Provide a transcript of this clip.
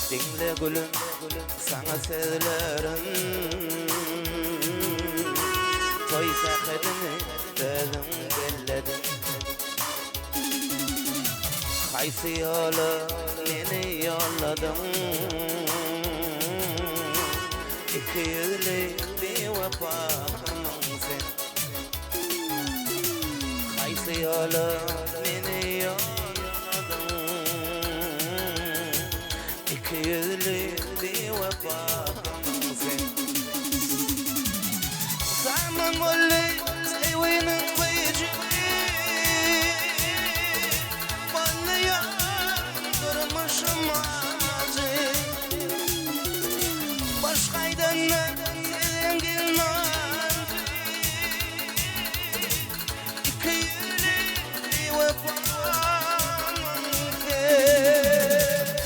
Dinle gülüm sana sözlerim Toy sakadını dedim belledim Kaysı yola beni yolladın İki yüzlük bir vefakımın sen Kaysı yola beni yolladın İki yüzlük bir vefakımın sen Zaman oley sevinin vecimi Bana ya